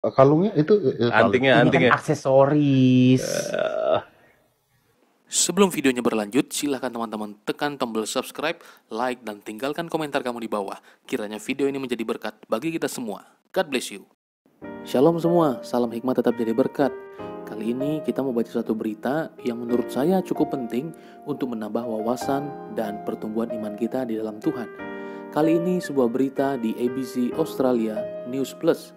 Kalungnya itu salib. Antingnya, Ini kan antingnya. aksesoris. Sebelum videonya berlanjut, silahkan teman-teman tekan tombol subscribe, like, dan tinggalkan komentar kamu di bawah. Kiranya video ini menjadi berkat bagi kita semua. God bless you. Shalom semua, salam hikmah tetap jadi berkat. Kali ini kita mau baca satu berita yang menurut saya cukup penting untuk menambah wawasan dan pertumbuhan iman kita di dalam Tuhan. Kali ini sebuah berita di ABC Australia News Plus.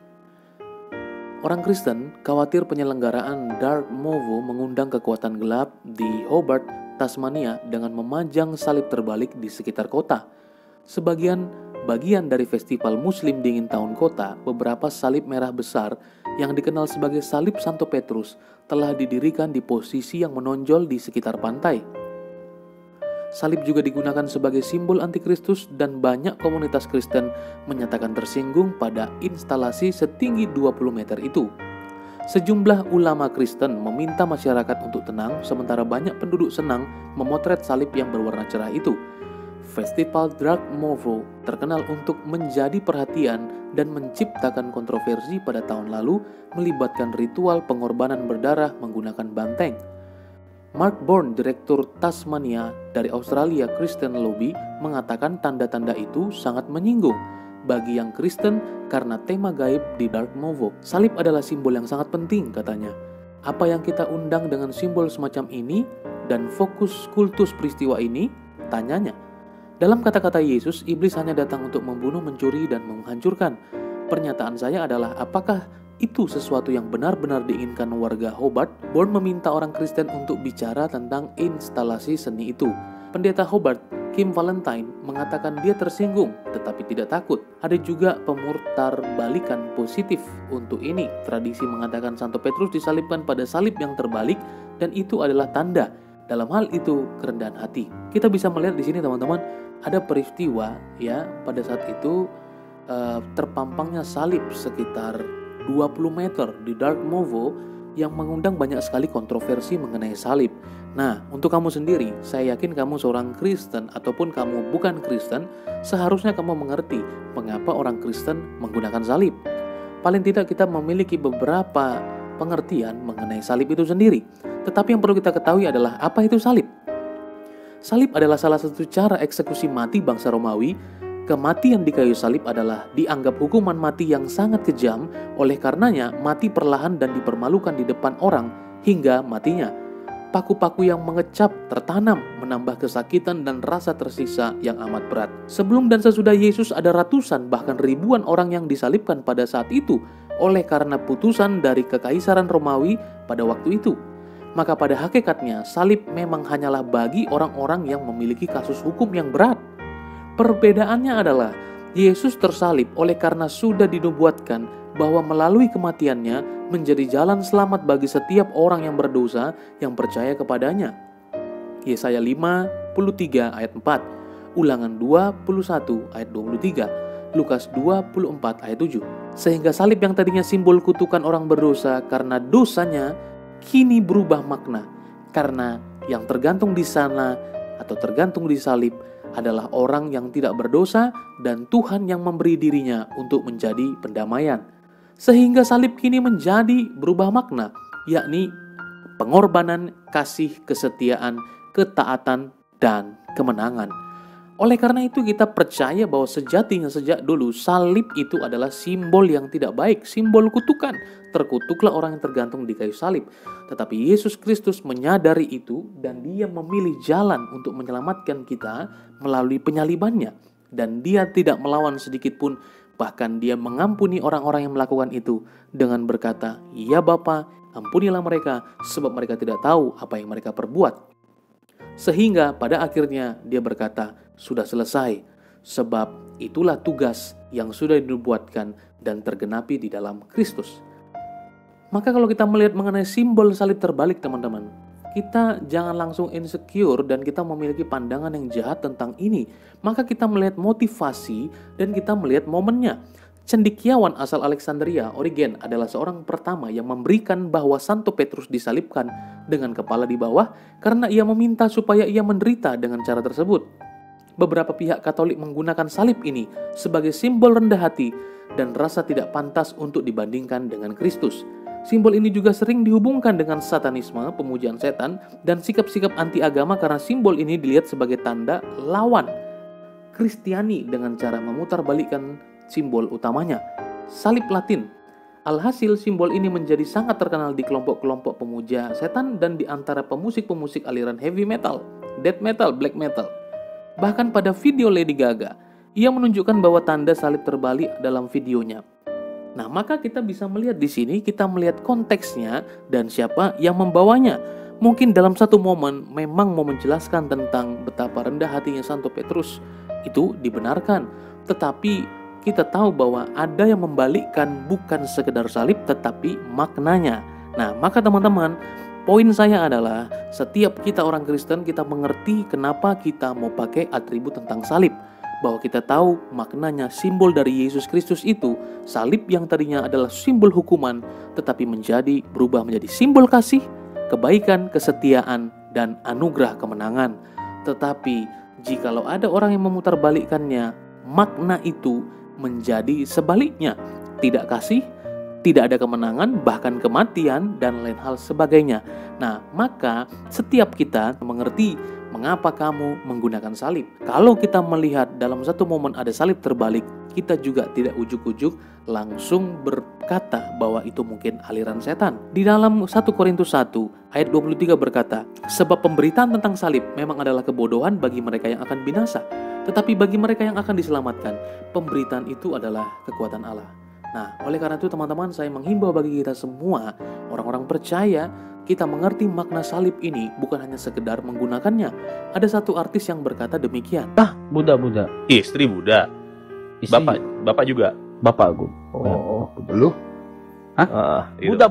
Orang Kristen khawatir penyelenggaraan Dark Movo mengundang kekuatan gelap di Hobart, Tasmania dengan memajang salib terbalik di sekitar kota. Bagian dari festival Muslim dingin tahun kota, beberapa salib merah besar yang dikenal sebagai salib Santo Petrus telah didirikan di posisi yang menonjol di sekitar pantai. Salib juga digunakan sebagai simbol antikristus dan banyak komunitas Kristen menyatakan tersinggung pada instalasi setinggi 20 meter itu. Sejumlah ulama Kristen meminta masyarakat untuk tenang sementara banyak penduduk senang memotret salib yang berwarna cerah itu. Festival Dark Movo terkenal untuk menjadi perhatian dan menciptakan kontroversi pada tahun lalu melibatkan ritual pengorbanan berdarah menggunakan banteng. Mark Bourne, Direktur Tasmania dari Australia Christian Lobby, mengatakan tanda-tanda itu sangat menyinggung bagi yang Kristen karena tema gaib di Dark Movo. Salib adalah simbol yang sangat penting, katanya. Apa yang kita undang dengan simbol semacam ini dan fokus kultus peristiwa ini? Tanyanya. Dalam kata-kata Yesus, iblis hanya datang untuk membunuh, mencuri, dan menghancurkan. Pernyataan saya adalah, apakah itu sesuatu yang benar-benar diinginkan warga Hobart? Bourne meminta orang Kristen untuk bicara tentang instalasi seni itu. Pendeta Hobart, Kim Valentine, mengatakan dia tersinggung tetapi tidak takut. Ada juga pemutarbalikan positif untuk ini. Tradisi mengatakan Santo Petrus disalibkan pada salib yang terbalik dan itu adalah tanda. Dalam hal itu kerendahan hati. Kita bisa melihat di sini teman-teman ada peristiwa ya pada saat itu terpampangnya salib sekitar 20 meter di Dark Movo yang mengundang banyak sekali kontroversi mengenai salib. Nah, untuk kamu sendiri, saya yakin kamu seorang Kristen ataupun kamu bukan Kristen, seharusnya kamu mengerti mengapa orang Kristen menggunakan salib. Paling tidak kita memiliki beberapa pengertian mengenai salib itu sendiri. Tetapi yang perlu kita ketahui adalah apa itu salib. Salib adalah salah satu cara eksekusi mati bangsa Romawi. Kematian di kayu salib adalah dianggap hukuman mati yang sangat kejam, oleh karenanya mati perlahan dan dipermalukan di depan orang hingga matinya. Paku-paku yang mengecap tertanam menambah kesakitan dan rasa tersiksa yang amat berat. Sebelum dan sesudah Yesus ada ratusan bahkan ribuan orang yang disalibkan pada saat itu oleh karena putusan dari kekaisaran Romawi pada waktu itu. Maka pada hakikatnya salib memang hanyalah bagi orang-orang yang memiliki kasus hukum yang berat. Perbedaannya adalah Yesus tersalib oleh karena sudah dinubuatkan bahwa melalui kematiannya menjadi jalan selamat bagi setiap orang yang berdosa yang percaya kepadanya. Yesaya 53 ayat 4, Ulangan 21 ayat 23, Lukas 24 ayat 7. Sehingga salib yang tadinya simbol kutukan orang berdosa karena dosanya kini berubah makna, karena yang tergantung di sana atau tergantung di salib adalah orang yang tidak berdosa dan Tuhan yang memberi dirinya untuk menjadi pendamaian. Sehingga salib kini menjadi berubah makna, yakni pengorbanan, kasih, kesetiaan, ketaatan, dan kemenangan. Oleh karena itu kita percaya bahwa sejatinya sejak dulu salib itu adalah simbol yang tidak baik, simbol kutukan. Terkutuklah orang yang tergantung di kayu salib. Tetapi Yesus Kristus menyadari itu dan dia memilih jalan untuk menyelamatkan kita melalui penyalibannya. Dan dia tidak melawan sedikit pun, bahkan dia mengampuni orang-orang yang melakukan itu dengan berkata, "Ya Bapa, ampunilah mereka sebab mereka tidak tahu apa yang mereka perbuat." Sehingga pada akhirnya dia berkata, sudah selesai, sebab itulah tugas yang sudah dinubuatkan dan tergenapi di dalam Kristus. Maka kalau kita melihat mengenai simbol salib terbalik teman-teman, kita jangan langsung insecure dan kita memiliki pandangan yang jahat tentang ini. Maka kita melihat motivasi dan kita melihat momennya. Cendekiawan asal Alexandria, Origen adalah seorang pertama yang memberikan bahwa Santo Petrus disalibkan dengan kepala di bawah karena ia meminta supaya ia menderita dengan cara tersebut. Beberapa pihak Katolik menggunakan salib ini sebagai simbol rendah hati dan rasa tidak pantas untuk dibandingkan dengan Kristus. Simbol ini juga sering dihubungkan dengan satanisme, pemujaan setan, dan sikap-sikap anti-agama karena simbol ini dilihat sebagai tanda lawan Kristiani dengan cara memutarbalikkan simbol utamanya, salib Latin. Alhasil, simbol ini menjadi sangat terkenal di kelompok-kelompok pemuja setan dan di antara pemusik-pemusik aliran heavy metal, death metal, black metal. Bahkan pada video Lady Gaga, ia menunjukkan bahwa tanda salib terbalik dalam videonya. Nah, maka kita bisa melihat di sini, kita melihat konteksnya dan siapa yang membawanya. Mungkin dalam satu momen memang mau menjelaskan tentang betapa rendah hatinya Santo Petrus itu dibenarkan, tetapi kita tahu bahwa ada yang membalikkan bukan sekedar salib tetapi maknanya. Nah, maka teman-teman, poin saya adalah setiap kita orang Kristen kita mengerti kenapa kita mau pakai atribut tentang salib. Bahwa kita tahu maknanya simbol dari Yesus Kristus itu, salib yang tadinya adalah simbol hukuman tetapi berubah menjadi simbol kasih, kebaikan, kesetiaan, dan anugerah kemenangan. Tetapi jikalau ada orang yang memutarbalikkannya, makna itu menjadi sebaliknya, tidak kasih, tidak ada kemenangan, bahkan kematian dan lain hal sebagainya. Nah, maka setiap kita mengerti mengapa kamu menggunakan salib. Kalau kita melihat dalam satu momen ada salib terbalik, kita juga tidak ujuk-ujuk langsung berkata bahwa itu mungkin aliran setan. Di dalam 1 Korintus 1 ayat 23 berkata, sebab pemberitaan tentang salib memang adalah kebodohan bagi mereka yang akan binasa, tetapi bagi mereka yang akan diselamatkan, pemberitaan itu adalah kekuatan Allah. Nah, oleh karena itu teman-teman, saya menghimbau bagi kita semua, orang-orang percaya, kita mengerti makna salib ini bukan hanya sekedar menggunakannya. Ada satu artis yang berkata demikian. Buddha. Istri Buddha. Istri. Bapak juga. Bapak gue. Oh, lu? Hah? Itu. Udah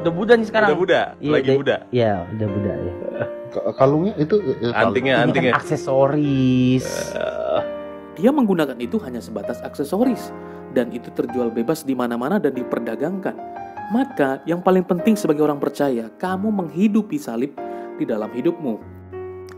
Buddha nih sekarang. Udah Buddha, Iya, lagi Buddha. Iya, udah Buddha ya. Kalungnya itu Ini kan aksesoris. Dia menggunakan itu hanya sebatas aksesoris dan itu terjual bebas di mana-mana dan diperdagangkan. Maka yang paling penting sebagai orang percaya, kamu menghidupi salib di dalam hidupmu.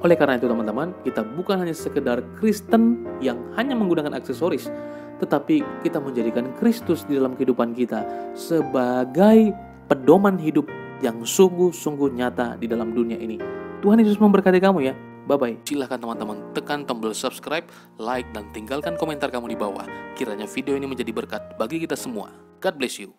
Oleh karena itu teman-teman, kita bukan hanya sekedar Kristen yang hanya menggunakan aksesoris, tetapi kita menjadikan Kristus di dalam kehidupan kita sebagai pedoman hidup yang sungguh-sungguh nyata di dalam dunia ini. Tuhan Yesus memberkati kamu ya. Bye-bye. Silahkan teman-teman tekan tombol subscribe, like, dan tinggalkan komentar kamu di bawah. Kiranya video ini menjadi berkat bagi kita semua. God bless you.